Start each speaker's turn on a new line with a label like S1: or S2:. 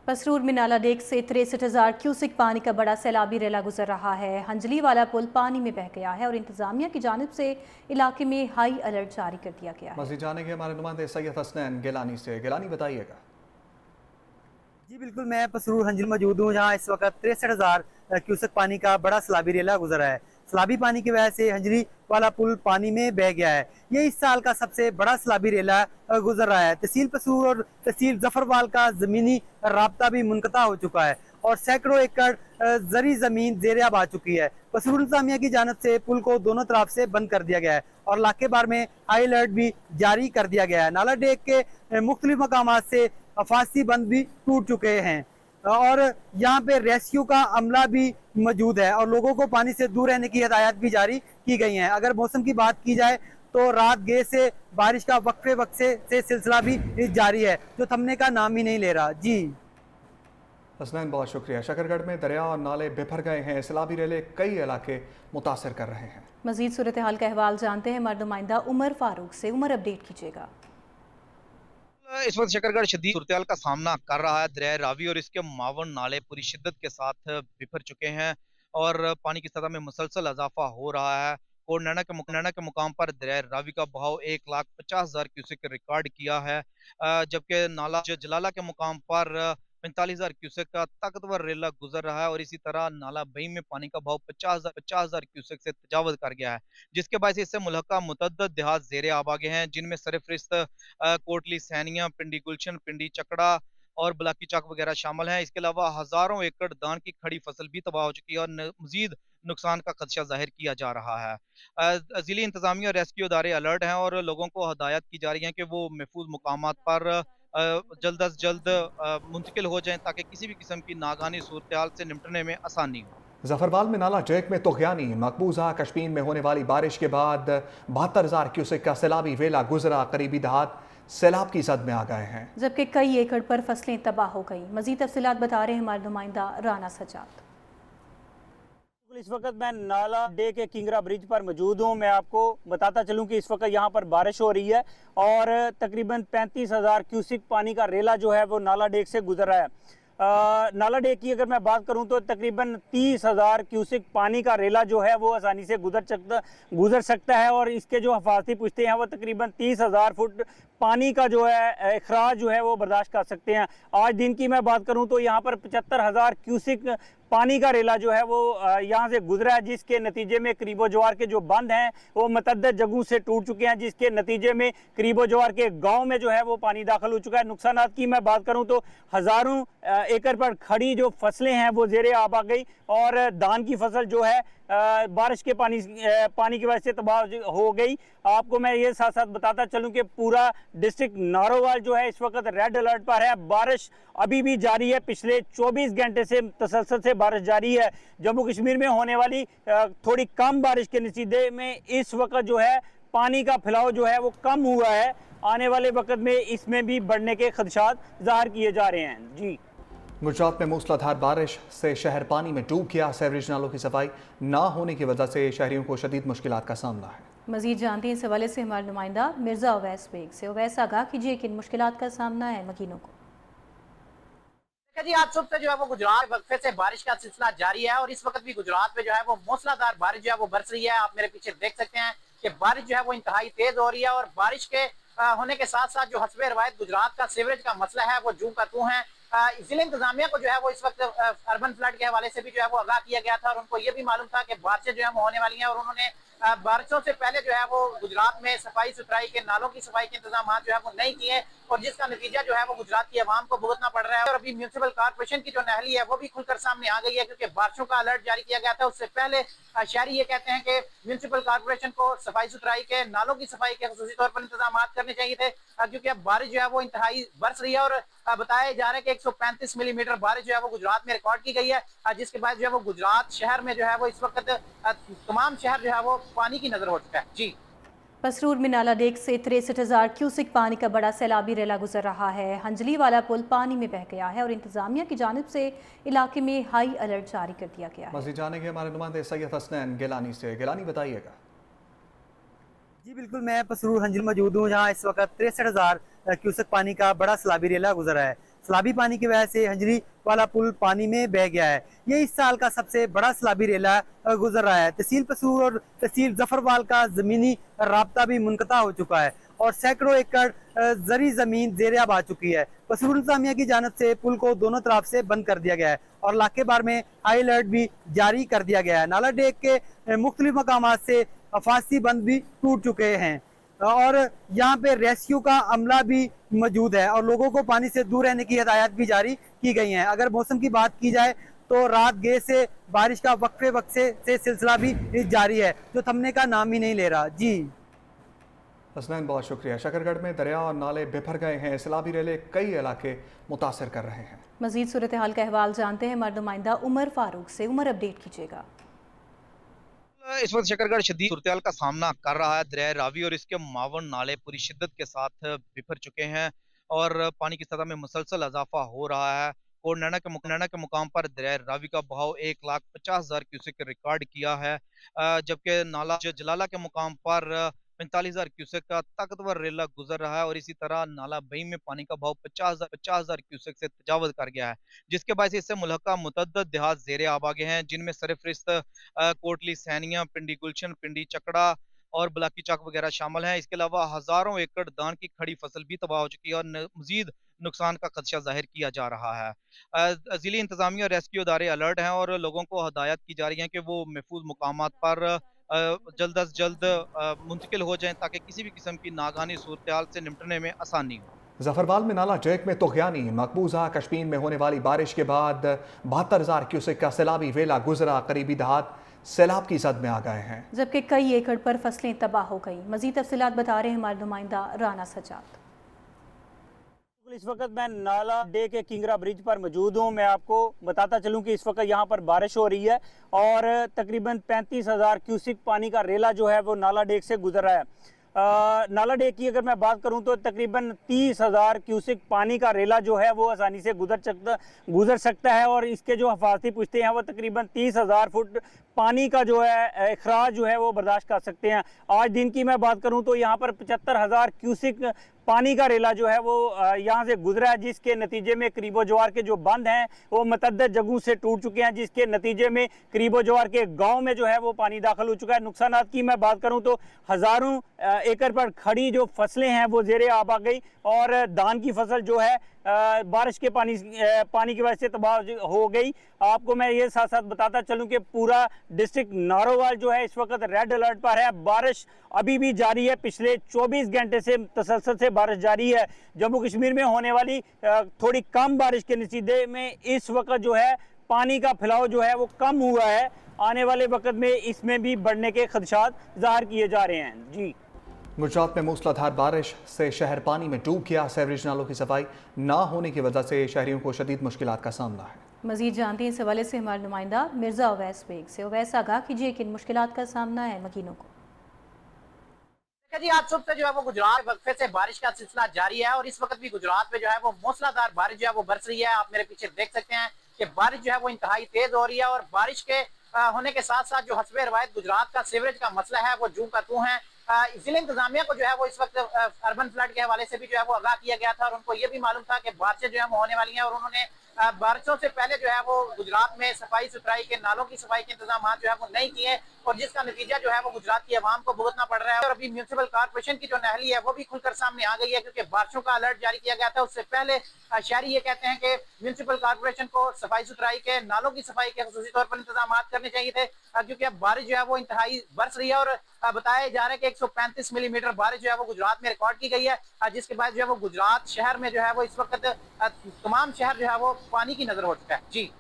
S1: पसरूर में नाला डेक से 63,000 क्यूसिक पानी का बड़ा सैलाबी रेला गुजर रहा है। हंजली वाला पुल पानी में बह गया है और इंतजामिया की जानिब से इलाके में हाई अलर्ट जारी कर दिया गया है।
S2: मज़ीद जानेंगे हमारे नुमाइंदे सैयद हसनैन गिलानी से। गिलानी बताइएगा।
S3: जी बिल्कुल, मैं पसरूर हंजल मौजूद हूँ, जहाँ इस वक्त 63,000 क्यूसेक पानी का बड़ा सैलाबी रेला गुजरा है। सैलाबी पानी की वजह से हंजरी वाला पुल पानी में बह गया है। ये इस साल का सबसे बड़ा सैलाबी रेला गुजर रहा है। तहसील पसरूर और तहसील जफरवाल का ज़मीनी राब्ता भी मुनक़ता हो चुका है और सैकड़ों एकड़ ज़री ज़मीन ज़ेर-ए-आब आ चुकी है। पसरूर इंतजामिया की जानिब से पुल को दोनों तरफ से बंद कर दिया गया है और इलाके भर में हाई अलर्ट भी जारी कर दिया गया है। नाला डेक के मुख्तलिफ मकामात से अफासी बंद भी टूट चुके हैं और यहाँ पे रेस्क्यू का अमला भी मौजूद है और लोगों को पानी से दूर रहने की हिदायत भी जारी की गई हैं। अगर मौसम की बात की जाए तो रात गए से बारिश का वक्फे वक्फे से सिलसिला भी जारी है, जो थमने का नाम ही नहीं ले रहा। जी
S2: हसनैन, बहुत शुक्रिया। शकरगढ़ में दरिया और नाले बिफर गए हैं। सैलाबी रेले कई इलाके मुतासर कर रहे हैं।
S1: मजीद सूरत हाल का अहवाल जानते हैं हमारे नुमाइंदा उमर फारूक से। उमर, अपडेट कीजिएगा।
S4: इस वक्त शकरगढ़ शदीद सूरत का सामना कर रहा है। दरिया रावी और इसके मावन नाले पूरी शिद्दत के साथ बिफर चुके हैं और पानी की सतह में मुसलसल इजाफा हो रहा है। कोट नैना के मुकाम पर दरिया रावी का बहाव 1,50,000 क्यूसेक रिकॉर्ड किया है, जबकि नाला जलाला के मुकाम पर 45,000 क्यूसेक का ताकतवर रेला गुजर रहा है और इसी तरह नाला बही में पानी का बहाव 50,000 क्यूसेक से तजावज कर गया है, जिसके बाद इससे मुल्हका मुतअद्दिद देहात ज़ेरे आब आ गए हैं, जिनमें सरफरिस्त कोटली सैनिया, पिंडी गुलशन, पिंडी चकड़ा और ब्लाकी चक वगैरह शामिल हैं। इसके अलावा हजारों एकड़ धान की खड़ी फसल भी तबाह हो चुकी है और मजीद नुकसान का खदशा जाहिर किया जा रहा है। जिली इंतजामिया और रेस्क्यू इदारे अलर्ट हैं और लोगों को हदायत की जा रही है कि वो महफूज मुकामात पर जल्द अज जल्द मुंतकिल हो जाएं, ताकि किसी भी किस्म की नागानी सूरत हाल से निपटने में आसानी हो।
S2: जफरवाल में नाला डेक में तुगयानी। मकबूजा कश्मीर में होने वाली बारिश के बाद 72,000 क्यूसेक का सैलाबी वेला गुजरा। करीबी देहात सैलाब की जद में आ गए हैं,
S1: जबकि कई एकड़ पर फसलें तबाह हो गई। मजीद तफसीलात बता रहे हैं हमारे नुमाइंदा राना सजाद।
S3: इस वक्त मैं नाला डे के किंगरा ब्रिज पर मौजूद हूँ। मैं आपको बताता चलूँ कि इस वक्त यहाँ पर बारिश हो रही है और तकरीबन 35,000 क्यूसिक पानी का रेला जो है वो नाला डेक से गुजर रहा है। नाला डेक की अगर मैं बात करूं तो तकरीबन 30,000 क्यूसिक पानी का रेला जो है वो आसानी से गुजर सकता है और इसके जो हिफाजती पुश्ते हैं वो तकरीबन 30,000 फुट पानी का जो है अखराज जो है वो बर्दाश्त कर सकते हैं। आज दिन की मैं बात करूं तो यहाँ पर 75,000 क्यूसिक पानी का रेला जो है वो यहाँ से गुजरा है, जिसके नतीजे में करीबो जवार के जो बंद हैं वो मतअद्दिद जगहों से टूट चुके हैं, जिसके नतीजे में करीबो जवार के गांव में जो है वो पानी दाखिल हो चुका है। नुकसानात की मैं बात करूं तो हज़ारों एकड़ पर खड़ी जो फसलें हैं वो ज़ेरे आब आ गई और धान की फसल जो है बारिश के पानी की वजह से तबाह हो गई। आपको मैं ये साथ साथ बताता चलूं कि पूरा डिस्ट्रिक्ट नारोवाल जो है इस वक्त रेड अलर्ट पर है। बारिश अभी भी जारी है, पिछले 24 घंटे से तसलसल से बारिश जारी है। जम्मू कश्मीर में होने वाली थोड़ी कम बारिश के नतीजे में इस वक्त जो है पानी का फैलाव जो है वो कम हुआ है। आने वाले वक्त में इसमें भी बढ़ने के खदशात जाहिर किए जा रहे हैं। जी,
S2: गुजरात में मूसलाधार बारिश से शहर पानी में डूब गया। सीवरेज नालों की सफाई न होने की वजह से शहरियों को शदीद मुश्किलात का सामना है।
S1: मजीद जानते हैं इस हवाले से हमारे नुमाइंदा मिर्जा अवैस बेग से। अवैस, आगाह कीजिए किन मुश्किलात का सामना है मकीनों को।
S5: जी, आज सुबह से जो है वो गुजरात वक्फे से बारिश का सिलसिला जारी है और इस वक्त भी गुजरात में जो है वो मूसलाधार बारिश जो है वो बरस रही है। आप मेरे पीछे देख सकते हैं कि बारिश जो है वो इंतहाई तेज हो रही है और बारिश के होने के साथ साथ जो हस्बे रवायत गुजरात का सीवरेज का मसला है वो जूं का तू है। जिले इंतजामिया को जो है वो इस वक्त अर्बन फ्लड के हवाले से भी जो है वो आगाह किया गया था और उनको ये भी मालूम था कि बारिशें जो है वो होने वाली हैं और उन्होंने बारिशों से पहले जो है वो गुजरात में सफाई सुथराई के नालों की सफाई के इंतजाम जो है वो नहीं किए और जिसका नतीजा जो है वो गुजरात की आवाम को भुगतना पड़ रहा है। और अभी म्यूनिसिपल कॉर्पोरेशन की जो नहली है वो भी खुलकर सामने आ गई है, क्योंकि बारिशों का अलर्ट जारी किया गया था। उससे पहले शहरी ये कहते हैं कि म्यूनिसिपल कॉर्पोरेशन को सफाई सुथराई के नालों की सफाई के खुसूसी तौर पर इंतजाम करने चाहिए थे, क्योंकि अब बारिश जो है वो इंतहाई बरस रही है और बताया जा रहा है कि 135 मिलीमीटर बारिश जो है वो गुजरात में रिकॉर्ड की गई है, जिसके बाद जो है वो गुजरात शहर में जो है वो इस वक्त तमाम शहर जो है वो पानी की नजर हो चुका है। जी,
S1: पसरूर में नाला डेक से 63,000 क्यूसिक पानी का बड़ा सैलाबी रेला गुजर रहा है। हंजली वाला पुल पानी में बह गया है और इंतजामिया की जानिब से इलाके में हाई अलर्ट जारी कर दिया गया है।
S2: मज़ीद जानेंगे हमारे नुमाइंदे सैयद हसनैन गिलानी से। गिलानी, बताइएगा।
S3: जी बिल्कुल, मैं पसरूर हंजल मौजूद हूँ, जहाँ इस वक्त 63,000 क्यूसेक पानी का बड़ा सैलाबी रेला गुजरा है।
S6: सैलाबी पानी की वजह से हंजली वाला पुल पानी में बह गया है। ये इस साल का सबसे बड़ा सैलाबी रेला गुजर रहा है। तहसील पसूर और तहसील जफरवाल का जमीनी राब्ता भी मुनक़ता हो चुका है और सैकड़ों एकड़ जरी जमीन ज़ेर-ए-आब आ चुकी है। पसूर इंतजामिया की जानिब से पुल को दोनों तरफ से बंद कर दिया गया है और इलाके भर में हाई अलर्ट भी जारी कर दिया गया है। नाला डेक के मुख्तलिफ मकामात से अफासी बंद भी टूट चुके हैं और यहाँ पे रेस्क्यू का अमला भी मौजूद है और लोगों को पानी से दूर रहने की हिदायत भी जारी की गई है। अगर मौसम की बात की जाए तो रात गए से बारिश का वक्फे वक्फे से सिलसिला भी जारी है जो थमने का नाम ही नहीं ले रहा। जी
S2: हसनैन, बहुत शुक्रिया। शकरगढ़ में दरिया और नाले बिफर गए हैं, सैलाबी रेले कई इलाके मुतासर कर रहे हैं।
S1: मजीद सूरत हाल का अहवाल जानते हैं हमारे नुमाइंदा उमर फारूक से। उमर, अपडेट कीजिएगा।
S4: इस वक्त शकरगढ़ शदीद सूरत का सामना कर रहा है। दरिया रावी और इसके मावन नाले पूरी शिद्दत के साथ बिफर चुके हैं और पानी की सतह में मुसलसल इजाफा हो रहा है। और नैना के मुकाम पर दरिया रावी का बहाव 1,50,000 क्यूसेक रिकॉर्ड किया है, जबकि नाला जलाला के मुकाम पर 45,000 क्यूसेक का ताकतवर रेला गुजर रहा है और इसी तरह नाला बई में पानी का बहाव 50,000 क्यूसेक से तजावज कर गया है, जिसके बाद इससे मुल्हका मुतद्दद देहात ज़ेरे आब आ गए हैं, जिनमें सरफरिस्त कोटली सैनिया, पिंडी गुलशन, पिंडी चकड़ा और ब्लाकी चक वगैरह शामिल हैं। इसके अलावा हजारों एकड़ धान की खड़ी फसल भी तबाह हो चुकी है और मजीद नुकसान का खदशा जाहिर किया जा रहा है। ज़िली इंतजामिया और रेस्क्यू इदारे अलर्ट हैं और लोगों को हदायत की जा रही है कि वो महफूज मुकामात पर जल्द अज जल्द मुंतकिल हो जाएं ताकि किसी भी किस्म की नागानी सूरत हाल से निपटने में आसानी हो।
S2: जफरवाल में नाला जेक में तुग़यानी, मकबूजा कश्मीर में होने वाली बारिश के बाद 72,000 क्यूसेक का सैलाबी वेला गुजरा, करीबी देहात सैलाब की जद में आ गए हैं,
S1: जबकि कई एकड़ पर फसलें तबाह हो गई। मजीद तफसीलात बता रहे हैं हमारे नुमाइंदा राना सजाद।
S3: इस वक्त मैं नाला डे के किंगरा ब्रिज पर मौजूद हूँ। मैं आपको बताता चलूँ कि इस वक्त यहाँ पर बारिश हो रही है और तकरीबन 35,000 क्यूसिक पानी का रेला जो है वो नाला डेक से गुजर रहा है। नाला डेक की अगर मैं बात करूं तो तकरीबन 30,000 क्यूसिक पानी का रेला जो है वो आसानी से गुजर सकता है और इसके जो हिफाजती पुश्ते हैं वो तकरीबन 30,000 फुट पानी का जो है अखराज जो है वो बर्दाश्त कर सकते हैं। आज दिन की मैं बात करूं तो यहाँ पर 75,000 क्यूसिक पानी का रेला जो है वो यहाँ से गुजरा है, जिसके नतीजे में करीबो जवार के जो बंद हैं वो मतअद्दद जगहों से टूट चुके हैं, जिसके नतीजे में करीबो जवार के गांव में जो है वो पानी दाखिल हो चुका है। नुकसानात की मैं बात करूं तो हज़ारों एकड़ पर खड़ी जो फसलें हैं वो ज़ेरे आब आ गई और धान की फसल जो है बारिश के पानी की वजह से तबाह हो गई। आपको मैं ये साथ साथ बताता चलूं कि पूरा डिस्ट्रिक्ट नारोवाल जो है इस वक्त रेड अलर्ट पर है। बारिश अभी भी जारी है, पिछले 24 घंटे से तसलसल से बारिश जारी है। जम्मू कश्मीर में होने वाली थोड़ी कम बारिश के नतीजे में इस वक्त जो है पानी का फैलाव जो है वो कम हुआ है। आने वाले वक्त में इसमें भी बढ़ने के खदशात जाहिर किए जा रहे हैं। जी,
S2: गुजरात में मूसलाधार बारिश से शहर पानी में डूब गया। सीवरेज नालों की सफाई ना होने की वजह से शहरियों को शदीद मुश्किलात का सामना है।
S1: मजीद जानते हैं इस हवाले से हमारे नुमाइंदा मिर्जा अवैस बेग से। अवैस, आगाह कीजिए किन मुश्किलात का सामना है मकीनों को।
S5: जी, आज सुबह से जो है वो गुजरात वक्फे से बारिश का सिलसिला जारी है और इस वक्त भी गुजरात में जो है वो मूसलाधार बारिश जो है वो बरस रही है। आप मेरे पीछे देख सकते हैं कि बारिश जो है वो इंतहाई तेज हो रही है और बारिश के होने के साथ साथ जो हस्बे रवायत गुजरात का सीवरेज का मसला है वो जूं का तू है। जिले इंतजामिया को जो है वो इस वक्त अर्बन फ्लड के हवाले से भी जो है वो आगाह किया गया था और उनको ये भी मालूम था कि बारिशें जो है वो होने वाली हैं और उन्होंने बारिशों से पहले जो है वो गुजरात में सफाई सुथराई के नालों की सफाई के इंतजाम जो है वो नहीं किए और जिसका नतीजा जो है वो गुजरात की आवाम को भुगतना पड़ रहा है। और अभी म्यूनिसिपल कॉर्पोरेशन की जो नहली है वो भी खुलकर सामने आ गई है क्योंकि बारिशों का अलर्ट जारी किया गया था। उससे पहले शहरी ये कहते हैं कि म्यूनिसिपल कॉर्पोरेशन को सफाई सुथराई के नालों की सफाई के खुसूसी तौर पर इंतजाम करने चाहिए थे क्योंकि अब बारिश जो है वो इंतहाई बरस रही है और बताया जा रहा है कि 135 मिलीमीटर बारिश जो है वो गुजरात में रिकॉर्ड की गई है, जिसके बाद जो है वो गुजरात शहर में जो है वो इस वक्त तमाम शहर जो है वो पानी की नजर हो चुका है। जी।